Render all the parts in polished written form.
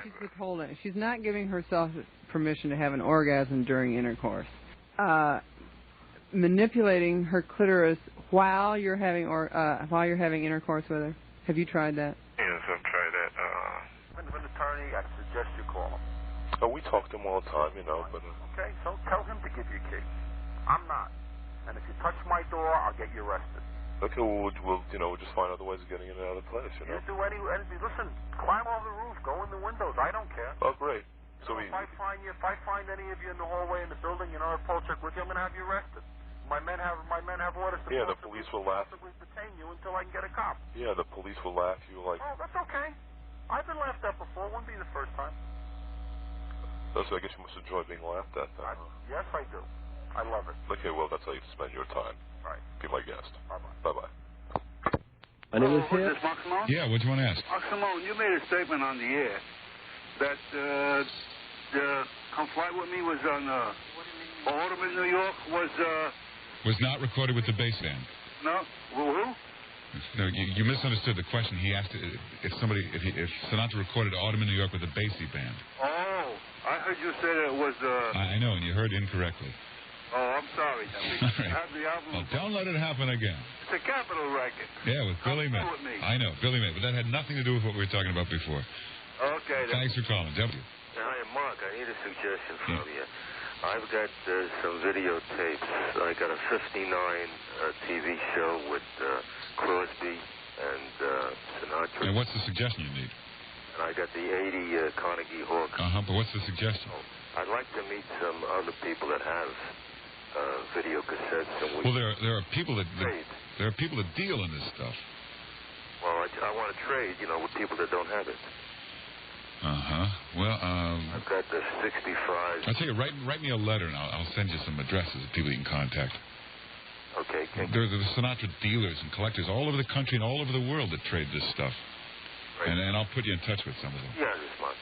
she's withholding. She's not giving herself permission to have an orgasm during intercourse. Manipulating her clitoris while you're having intercourse with her. Have you tried that? Yes, I've tried that. When an attorney, I suggest you call him. Oh, we talk to him all the time, you know, but... Okay, so tell him to give you a key. I'm not. And if you touch my door, I'll get you arrested. Okay, well, we'll just find other ways of getting in and out of the place, you know? You do anything. Listen, climb over the roof, go in the windows. I don't care. Oh, great. So if I find any of you in the hallway in the building, you know, Paul check with you, I'm going to have you arrested. My men have orders to the police will laugh. Detain you until I can get a cop. Yeah, the police will laugh. You like... Oh, that's okay. I've been laughed at before. Wouldn't be the first time. So I guess you must enjoy being laughed at, then. Yes, I do. I love it. Okay, well, that's how you spend your time. Right. Be my guest. Bye-bye. Bye-bye. Hello, is this Mark Simone? Yeah, what do you want to ask? Mark Simone, you made a statement on the air that the Come Fly With Me was on Autumn in New York was not recorded with the bass band. No? Who? No, you misunderstood the question. He asked if Sinatra recorded Autumn in New York with a bassy band. Oh, I heard you say that it was... I know, and you heard incorrectly. Oh, I'm sorry. Well, don't let it happen again. It's a capital record. Yeah, with Billy May. I know, Billy May, but that had nothing to do with what we were talking about before. Okay. Thanks for calling. W. Hi, Mark. I need a suggestion from you. I've got some videotapes. I got a 59 TV show with Crosby and Sinatra. And what's the suggestion you need? And I got the 80 Carnegie Hall. But what's the suggestion? I'd like to meet some other people that have video cassettes. And well, there are people that deal in this stuff. Well, I want to trade, with people that don't have it. Well, I've got the 65. I'll tell you, write me a letter, and I'll send you some addresses of people you can contact. Okay. There are the Sinatra dealers and collectors all over the country and all over the world that trade this stuff. Right. And I'll put you in touch with some of them. Yeah, this month.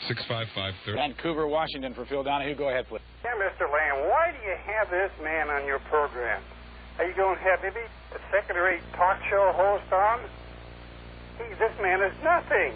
65530. Vancouver, Washington for Phil Donahue. Go ahead, please. Yeah, Mr. Lamb, why do you have this man on your program? Are you going to have maybe a second-rate talk show host on? This man is nothing.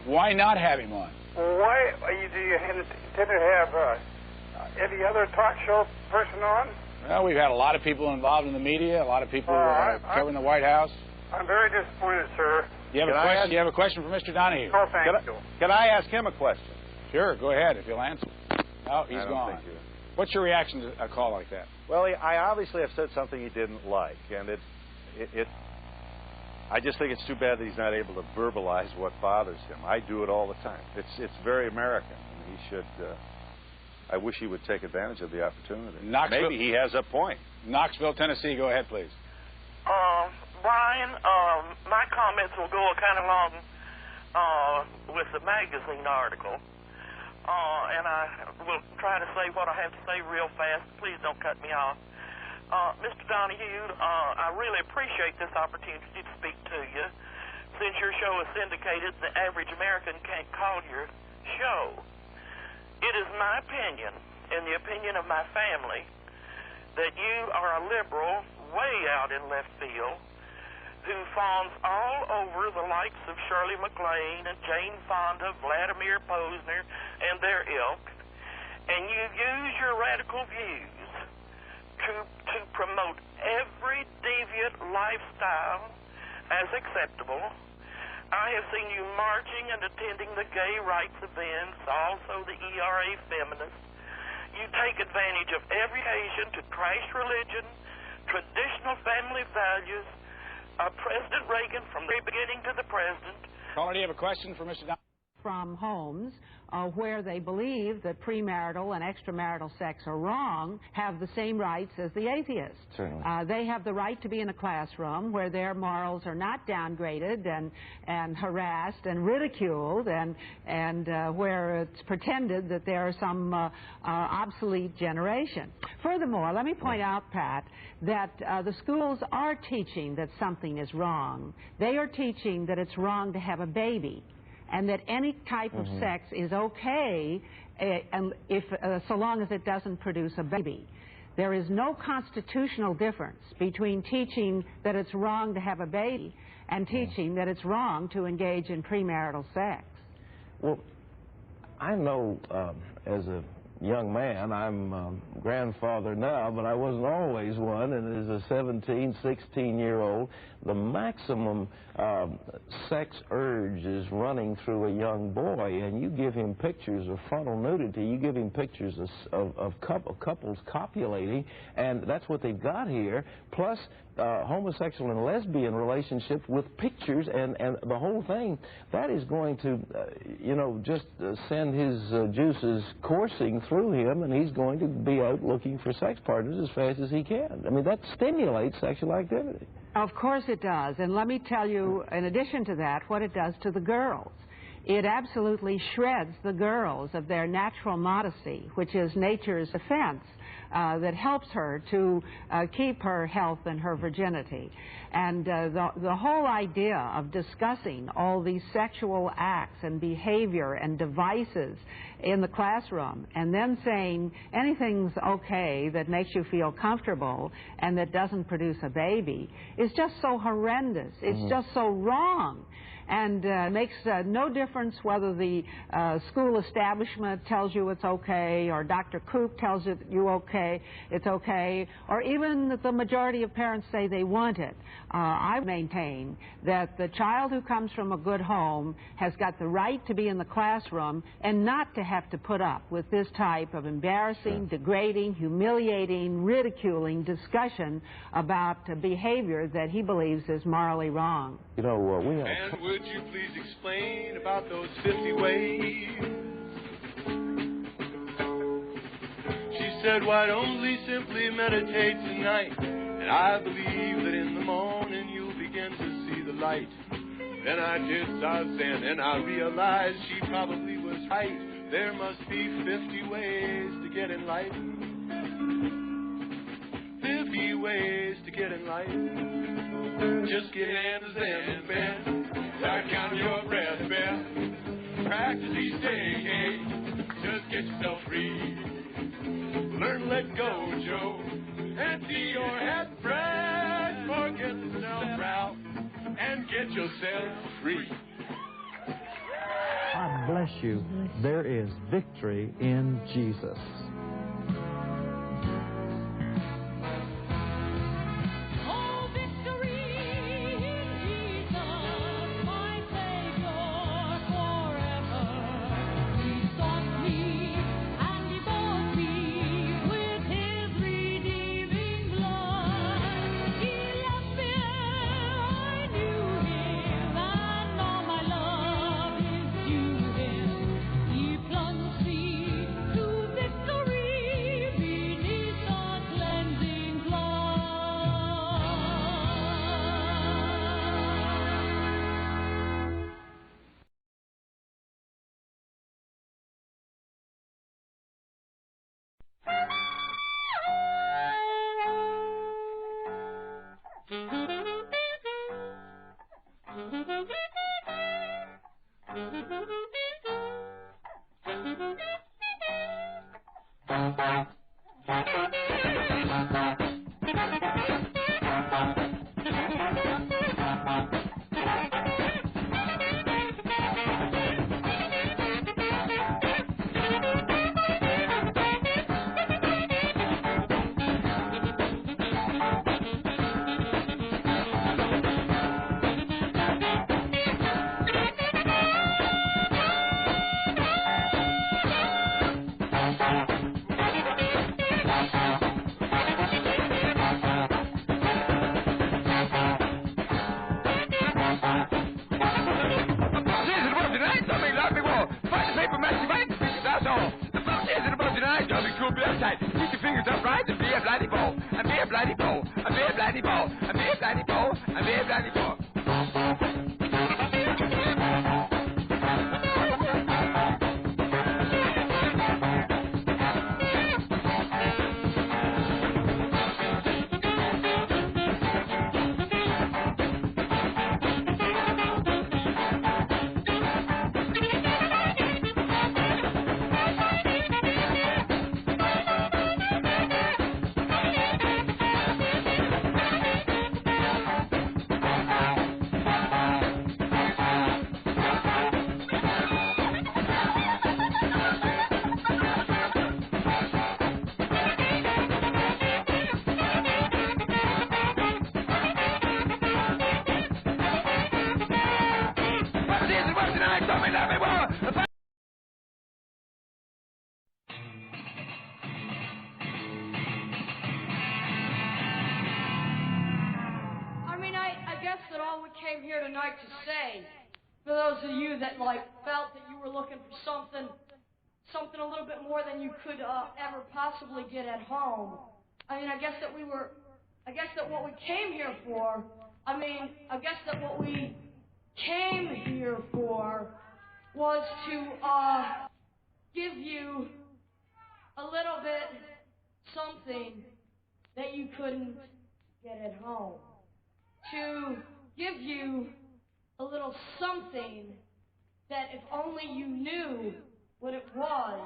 Why not have him on? Why do you intend to have any other talk show person on? Well, we've had a lot of people involved in the media, a lot of people covering the White House. I'm very disappointed, sir. You have a question for Mr. Donahue? Oh, thank you. Can I ask him a question? Sure, go ahead if you'll answer. No, he's gone. What's your reaction to a call like that? Well, I obviously have said something he didn't like, and I just think it's too bad that he's not able to verbalize what bothers him. I do it all the time. It's very American. And he should. I wish he would take advantage of the opportunity. Maybe he has a point. Knoxville, Tennessee. Go ahead, please. Brian, my comments will go kind of along with the magazine article, and I will try to say what I have to say real fast. Please don't cut me off. Mr. Donahue, I really appreciate this opportunity to speak to you. Since your show is syndicated, the average American can't call your show. It is my opinion, and the opinion of my family, that you are a liberal way out in left field who fawns all over the likes of Shirley MacLaine and Jane Fonda, Vladimir Posner, and their ilk, and you use your radical views to promote every deviant lifestyle as acceptable. I have seen you marching and attending the gay rights events, also the ERA feminists. You take advantage of every occasion to trash religion, traditional family values, President Reagan from the beginning to the present. Caller, do you have a question for Mr. Donahue? From homes where they believe that premarital and extramarital sex are wrong, have the same rights as the atheists. Certainly. They have the right to be in a classroom where their morals are not downgraded and harassed and ridiculed and where it's pretended that they're some obsolete generation. Furthermore, let me point out, Pat, that the schools are teaching that something is wrong. They are teaching that it's wrong to have a baby, and that any type of sex is okay so long as it doesn't produce a baby. There is no constitutional difference between teaching that it's wrong to have a baby and teaching that it's wrong to engage in premarital sex. Well, I know as a young man, I'm grandfather now, but I wasn't always one, and as a 17, 16-year-old, the maximum sex urge is running through a young boy, and you give him pictures of frontal nudity, you give him pictures of couples copulating, and that's what they've got here, plus homosexual and lesbian relationships with pictures and the whole thing. That is going to, you know, just send his juices coursing through him, and he's going to be out looking for sex partners as fast as he can. I mean, that stimulates sexual activity. Of course it does. And let me tell you, in addition to that, what it does to the girls. It absolutely shreds the girls of their natural modesty, which is nature's defense that helps her to keep her health and her virginity. And the whole idea of discussing all these sexual acts and behavior and devices in the classroom and then saying anything's okay that makes you feel comfortable and that doesn't produce a baby is just so horrendous. It's just so wrong. And makes no difference whether the school establishment tells you it's okay, or Dr. Koop tells you it's okay, or even the majority of parents say they want it. I maintain that the child who comes from a good home has got the right to be in the classroom and not to have to put up with this type of embarrassing, degrading, humiliating, ridiculing discussion about behavior that he believes is morally wrong. You know, we have... And would you please explain about those 50 ways? She said, why don't we simply meditate tonight? And I believe that in the morning you'll begin to see the light. Then I did Zazen and I realized she probably was right. There must be 50 ways to get enlightened. 50 ways to get enlightened. Just get into Zen, Ben. Start counting your breath, Ben. Practice each day, hey. Just get yourself free. Learn to let go, Joe. Empty your head, fresh. Forget the self-doubt and get yourself free. God bless you. There is victory in Jesus. came here tonight to say, for those of you that, like, felt that you were looking for something a little bit more than you could ever possibly get at home. I mean, I guess that what we came here for, was to give you a little bit something that you couldn't get at home. To give you a little something that if only you knew what it was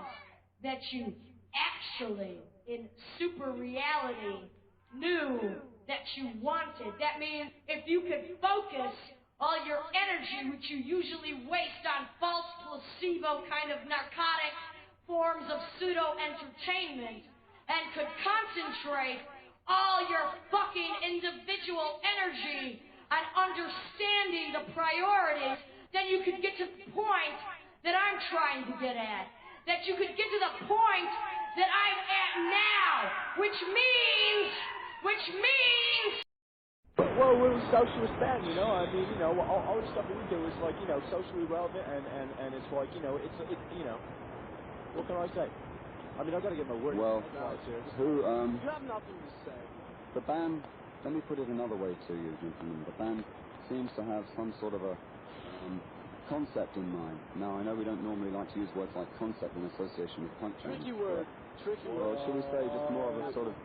that you actually, in super reality, knew that you wanted. That means if you could focus all your energy, which you usually waste on false placebo kind of narcotic forms of pseudo-entertainment, and could concentrate all your fucking individual energy on understanding the priorities, then you could get to the point that I'm trying to get at. That you could get to the point that I'm at now, which means... Well, we're a socialist band, you know. I mean, you know, all the stuff that we do is like, you know, socially relevant, and it's like, you know, it's you know, what can I say? I mean, I've got to get my word. Well, you have nothing to say. The band, let me put it another way to you, gentlemen. The band seems to have some sort of a concept in mind. Now, I know we don't normally like to use words like concept in association with punk bands. Tricky word. Or should we say just more of a sort of,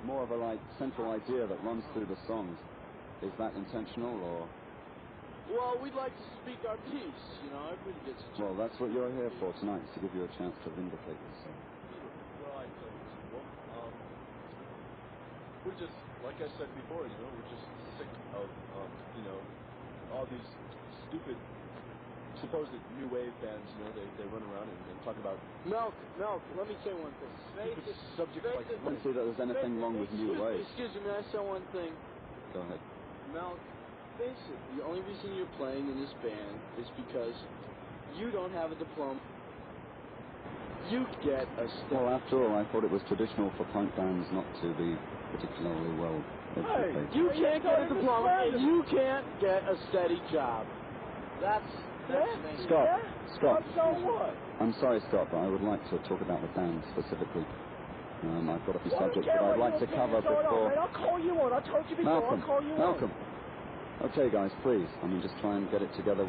more of a like central idea that runs through the songs? Is that intentional, or? Well, we'd like to speak our piece, you know. Everybody gets a chance. Well, that's what you're here for tonight, to give you a chance to vindicate yourself. Right. Well, we're just, like I said before, you know, we're just sick of, you know, all these stupid, supposed new wave bands, you know, they run around and talk about milk, let me say one thing. Stupid subjects like I don't see that there's anything wrong with new wave. Excuse me, may I say one thing? Go ahead. Milk, basically, the only reason you're playing in this band is because you don't have a diploma. You get a steady Well, after all, I thought it was traditional for punk bands not to be particularly well educated. Hey, you can't get a diploma and you can't get a steady job. That's Scott. So what? I'm sorry, Scott, but I would like to talk about the band specifically. I've got a few subjects that I'd like to cover before... I'll call you on. I told you before. I'll call you on. Malcolm. Okay, guys, please. I mean, just try and get it together.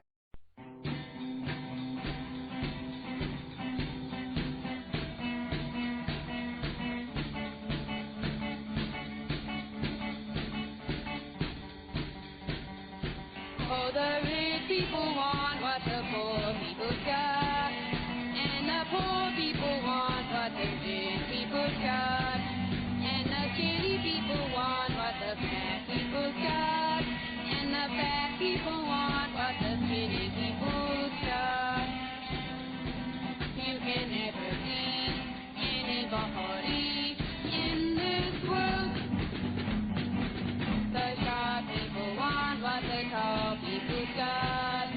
Oh, the rich people want what the poor people got, and the poor people want what the rich people got, and the skinny people want what the fat people got, and the fat people want what the skinny people got. You can never be anybody in this world. The short people want what the tall people got.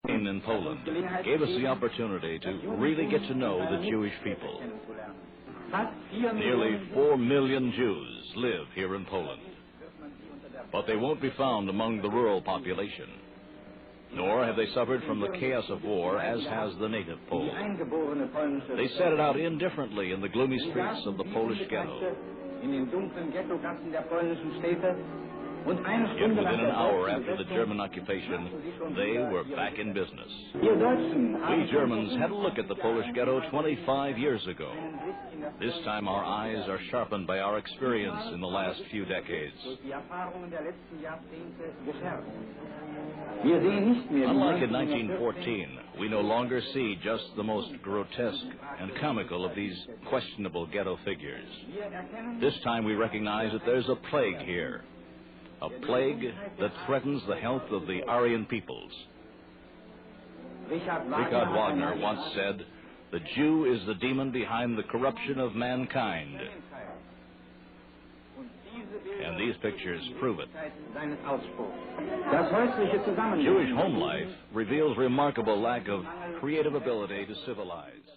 In Poland gave us the opportunity to really get to know the Jewish people. Nearly 4 million Jews live here in Poland, but they won't be found among the rural population, nor have they suffered from the chaos of war as has the native Pole. They set it out indifferently in the gloomy streets of the Polish ghetto. Yet within an hour after the German occupation, they were back in business. We Germans had a look at the Polish ghetto 25 years ago. This time our eyes are sharpened by our experience in the last few decades. Unlike in 1914, we no longer see just the most grotesque and comical of these questionable ghetto figures. This time we recognize that there's a plague here. A plague that threatens the health of the Aryan peoples. Richard Wagner once said, "The Jew is the demon behind the corruption of mankind." And these pictures prove it. Jewish home life reveals remarkable lack of creative ability to civilize.